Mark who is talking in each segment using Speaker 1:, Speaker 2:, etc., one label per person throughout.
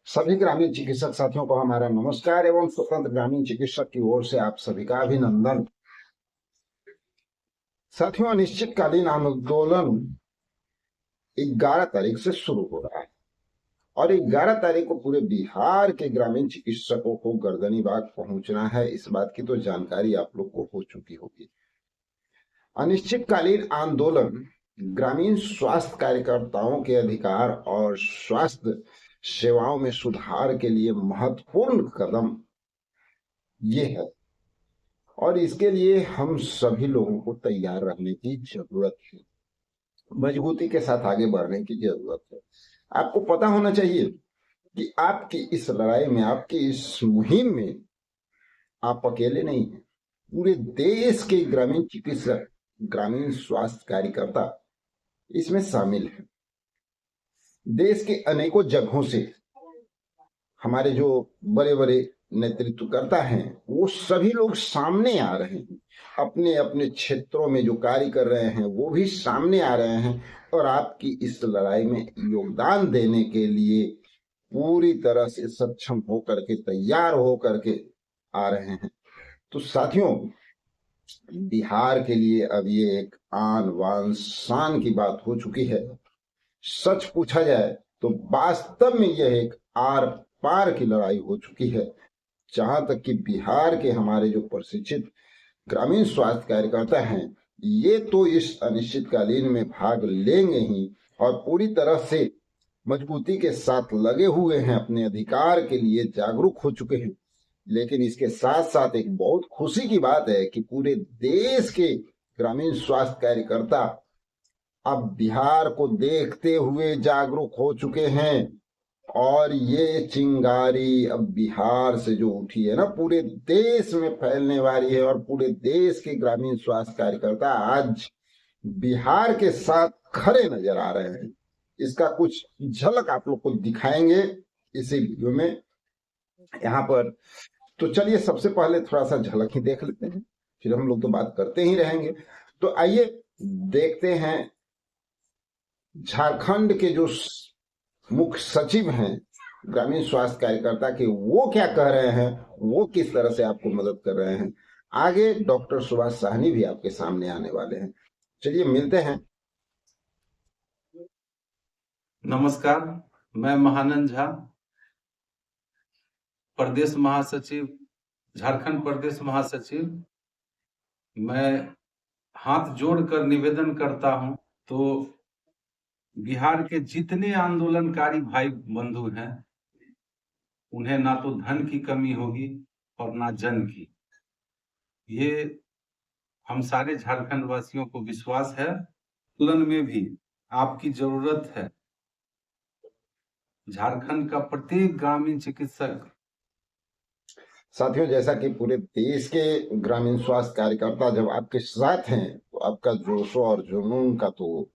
Speaker 1: सभी ग्रामीण चिकित्सक साथियों को हमारा नमस्कार एवं स्वतंत्र ग्रामीण चिकित्सक की ओर से आप सभी का अभिनंदन। साथियों, अनिश्चितकालीन आंदोलन 11 तारीख से शुरू हो रहा है और 11 तारीख को पूरे बिहार के ग्रामीण चिकित्सकों को गर्दनीबाग पहुंचना है। इस बात की तो जानकारी आप लोग को हो चुकी होगी। अनिश्चितकालीन आंदोलन ग्रामीण स्वास्थ्य कार्यकर्ताओं के अधिकार और स्वास्थ्य सेवाओं में सुधार के लिए महत्वपूर्ण कदम ये है और इसके लिए हम सभी लोगों को तैयार रहने की जरूरत है, मजबूती के साथ आगे बढ़ने की जरूरत है। आपको पता होना चाहिए कि आपकी इस लड़ाई में, आपकी इस मुहिम में आप अकेले नहीं हैं। पूरे देश के ग्रामीण चिकित्सक, ग्रामीण स्वास्थ्य कार्यकर्ता इसमें शामिल हैं। देश के अनेकों जगहों से हमारे जो बड़े बड़े नेतृत्वकर्ता हैं वो सभी लोग सामने आ रहे हैं। अपने अपने क्षेत्रों में जो कार्य कर रहे हैं वो भी सामने आ रहे हैं और आपकी इस लड़ाई में योगदान देने के लिए पूरी तरह से सक्षम होकर के, तैयार होकर के आ रहे हैं। तो साथियों, बिहार के लिए अब ये एक आन बान शान की बात हो चुकी है। सच पूछा जाए तो वास्तव में यह एक आर पार की लड़ाई हो चुकी है। जहां तक कि बिहार के हमारे जो प्रशिक्षित ग्रामीण स्वास्थ्य कार्यकर्ता हैं, ये तो इस अनिश्चितकालीन में भाग लेंगे ही और पूरी तरह से मजबूती के साथ लगे हुए हैं, अपने अधिकार के लिए जागरूक हो चुके हैं। लेकिन इसके साथ साथ एक बहुत खुशी की बात है कि पूरे देश के ग्रामीण स्वास्थ्य कार्यकर्ता अब बिहार को देखते हुए जागरूक हो चुके हैं और ये चिंगारी अब बिहार से जो उठी है ना, पूरे देश में फैलने वाली है और पूरे देश के ग्रामीण स्वास्थ्य कार्यकर्ता आज बिहार के साथ खड़े नजर आ रहे हैं। इसका कुछ झलक आप लोग को दिखाएंगे इसी वीडियो में यहाँ पर। तो चलिए सबसे पहले थोड़ा सा झलक ही देख लेते हैं, फिर हम लोग तो बात करते ही रहेंगे। तो आइए देखते हैं झारखंड के जो मुख्य सचिव हैं ग्रामीण स्वास्थ्य कार्यकर्ता के, वो क्या कह रहे हैं, वो किस तरह से आपको मदद कर रहे हैं। आगे डॉक्टर सुभाष साहनी भी आपके सामने आने वाले हैं। चलिए मिलते हैं।
Speaker 2: नमस्कार, मैं महानंद झा, प्रदेश महासचिव, झारखंड प्रदेश महासचिव। मैं हाथ जोड़कर निवेदन करता हूं तो बिहार के जितने आंदोलनकारी भाई बंधु हैं उन्हें ना तो धन की कमी होगी और ना जन की। ये हम सारे झारखंड वासियों को विश्वास है। आंदोलन में भी आपकी जरूरत है। झारखंड का प्रत्येक ग्रामीण चिकित्सक।
Speaker 1: साथियों, जैसा कि पूरे देश के ग्रामीण स्वास्थ्य कार्यकर्ता जब आपके साथ हैं तो आपका जोशो और जुनून का तो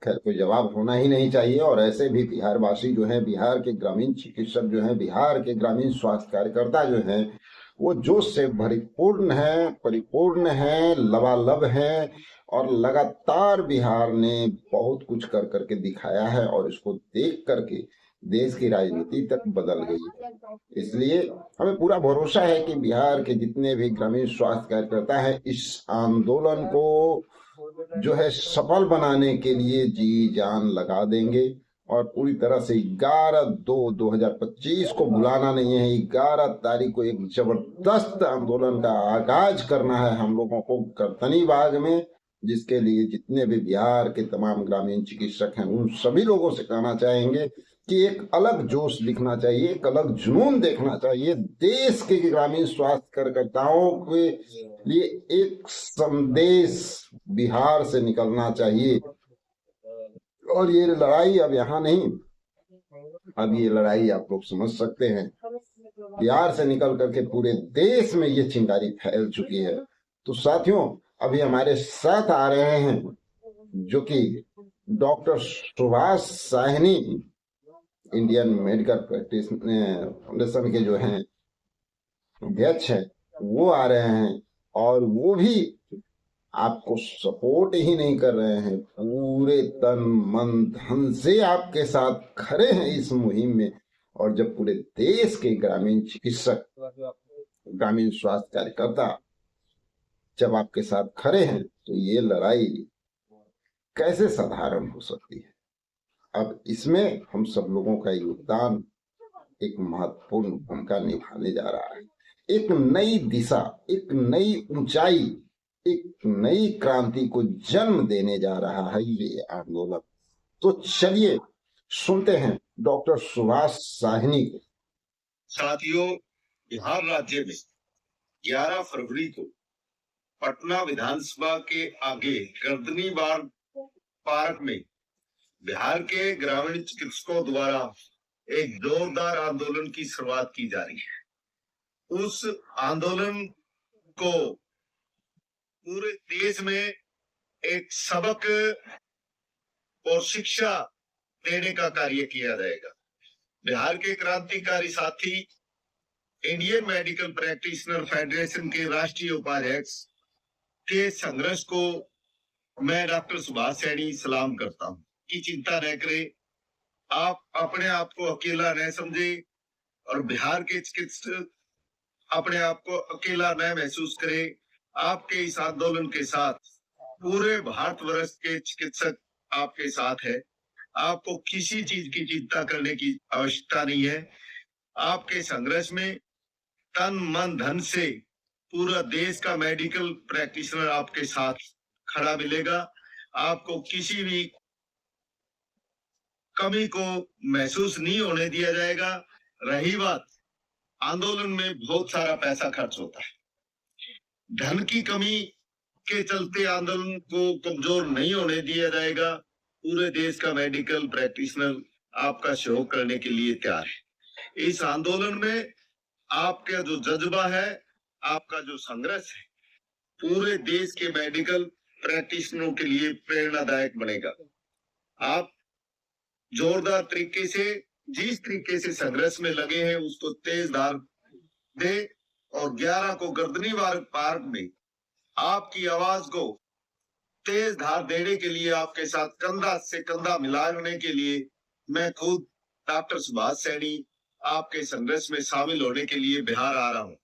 Speaker 1: खैर कोई जवाब होना ही नहीं चाहिए। और ऐसे भी बिहार वासी जो हैं, बिहार के ग्रामीण चिकित्सक जो हैं, बिहार के ग्रामीण स्वास्थ्य कार्यकर्ता जो हैं, वो जोश से भरपूर्ण है, परिपूर्ण है, लबालब है और लगातार बिहार ने बहुत कुछ कर करके दिखाया है और इसको देख करके देश की राजनीति तक बदल गई है। इसलिए हमें पूरा भरोसा है कि बिहार के जितने भी ग्रामीण स्वास्थ्य कार्यकर्ता हैं इस आंदोलन को जो है सफल बनाने के लिए जी जान लगा देंगे और पूरी तरह से 11/2/2025 को भुलाना नहीं है। 11 तारीख को एक जबरदस्त आंदोलन का आगाज करना है हम लोगों को गर्दनीबाग में, जिसके लिए जितने भी बिहार के तमाम ग्रामीण चिकित्सक हैं उन सभी लोगों से कहना चाहेंगे कि एक अलग जोश दिखना चाहिए, एक अलग जुनून देखना चाहिए। देश के ग्रामीण स्वास्थ्य कार्यकर्ताओं के लिए एक संदेश बिहार से निकलना चाहिए और ये लड़ाई अब यहाँ नहीं, अब ये लड़ाई आप लोग समझ सकते हैं बिहार से निकल करके पूरे देश में ये चिंगारी फैल चुकी है। तो साथियों, अभी हमारे साथ आ रहे हैं जो कि doctor Subhash Sahni, Indian medical practice foundation के जो हैं अध्यक्ष हैं, वो आ रहे हैं और वो भी आपको सपोर्ट ही नहीं कर रहे हैं, पूरे तन मन धन से आपके साथ खड़े हैं इस मुहिम में और जब पूरे देश के ग्रामीण चिकित्सक, ग्रामीण स्वास्थ्य कार्यकर्ता जब आपके साथ खड़े हैं तो ये लड़ाई कैसे साधारण हो सकती है। अब इसमें हम सब लोगों का योगदान एक महत्वपूर्ण भूमिका निभाने जा रहा है। एक नई दिशा, एक नई ऊंचाई, एक नई क्रांति को जन्म देने जा रहा है ये आंदोलन। तो चलिए सुनते हैं डॉक्टर सुभाष साहनी को।
Speaker 3: साथियों, बिहार राज्य में 11 फरवरी को पटना विधानसभा के आगे गर्दनीबाग पार्क में बिहार के ग्रामीण चिकित्सकों द्वारा एक जोरदार आंदोलन की शुरुआत की जा रही है। उस आंदोलन को पूरे देश में एक सबक और शिक्षा देने का कार्य किया जाएगा। बिहार के क्रांतिकारी साथी इंडियन मेडिकल प्रैक्टिशनर फेडरेशन के राष्ट्रीय उपाध्यक्ष के संघर्ष को मैं डॉक्टर सुभाष सैनी सलाम करता हूँ कि चिंता न करें, आप अपने आप को अकेला न समझे और बिहार के चिकित्सक अपने आप को अकेला न महसूस करें। आपके इस आंदोलन के साथ पूरे भारतवर्ष के चिकित्सक आपके साथ है। आपको किसी चीज की चिंता करने की आवश्यकता नहीं है। आपके संघर्ष में तन मन धन से पूरा देश का मेडिकल प्रैक्टिशनर आपके साथ खड़ा मिलेगा। आपको किसी भी कमी को महसूस नहीं होने दिया जाएगा। रही बात, आंदोलन में बहुत सारा पैसा खर्च होता है। धन की कमी के चलते आंदोलन को कमजोर नहीं होने दिया जाएगा। पूरे देश का मेडिकल प्रैक्टिशनर आपका सहयोग करने के लिए तैयार है। इस आंदोलन में आपका जो जज्बा है, आपका जो संघर्ष है, पूरे देश के मेडिकल प्रैक्टिशनरों के लिए प्रेरणादायक बनेगा। आप जोरदार तरीके से जिस तरीके से संघर्ष में लगे हैं उसको तेज धार दे और 11 को गर्दनीबाग पार्क में आपकी आवाज को तेज धार देने के लिए, आपके साथ कंधा से कंधा मिलाने के लिए मैं खुद डॉक्टर सुभाष सैनी आपके संघर्ष में शामिल होने के लिए बिहार आ रहा हूं।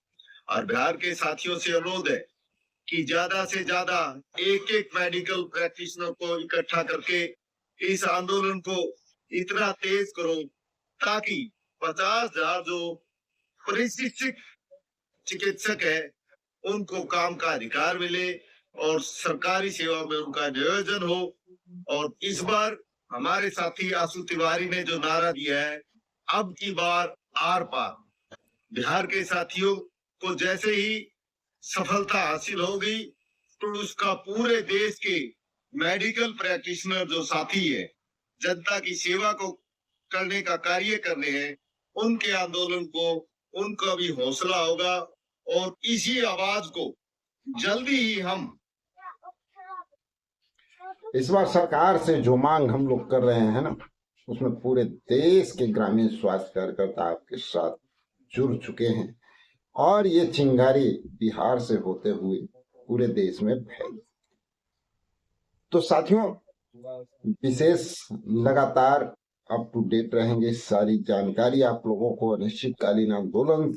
Speaker 3: और बिहार के साथियों से अनुरोध है कि ज्यादा से ज्यादा एक मेडिकल प्रैक्टिशनर को इकट्ठा करके इस आंदोलन को इतना तेज करो ताकि 50,000 जो प्रशिक्षित चिकित्सक है उनको काम का अधिकार मिले और सरकारी सेवा में उनका नियोजन हो। और इस बार हमारे साथी आशु तिवारी ने जो नारा दिया है, अब की बार आर पार, बिहार के साथियों को जैसे ही सफलता हासिल होगी तो उसका पूरे देश के मेडिकल प्रैक्टिशनर जो साथी है, जनता की सेवा को करने का कार्य कर रहे हैं, उनके आंदोलन को उनका भी हौसला होगा। और इसी आवाज को जल्दी ही हम
Speaker 1: इस बार सरकार से जो मांग हम लोग कर रहे हैं ना, उसमें पूरे देश के ग्रामीण स्वास्थ्य कार्यकर्ता आपके साथ जुड़ चुके हैं और ये चिंगारी बिहार से होते हुए पूरे देश में फैल। तो साथियों, विशेष लगातार अप टू डेट रहेंगे। सारी जानकारी आप लोगों को अनिश्चितकालीन आंदोलन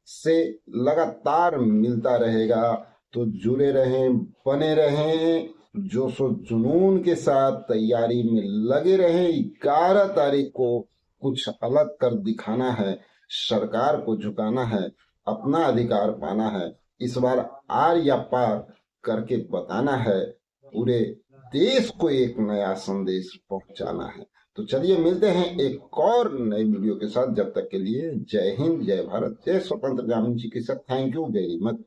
Speaker 1: से लगातार मिलता रहेगा। तो जुड़े रहें, बने रहें, जोश और जुनून के साथ तैयारी में लगे रहें। 11 तारीख को कुछ अलग कर दिखाना है, सरकार को झुकाना है, अपना अधिकार पाना है। इस बार आर या पार करके बताना है, पूरे देश को एक नया संदेश पहुंचाना है। तो चलिए मिलते हैं एक और नए वीडियो के साथ। जब तक के लिए जय हिंद, जय भारत, जय स्वतंत्र ग्रामीण चिकित्सक। Thank you very much.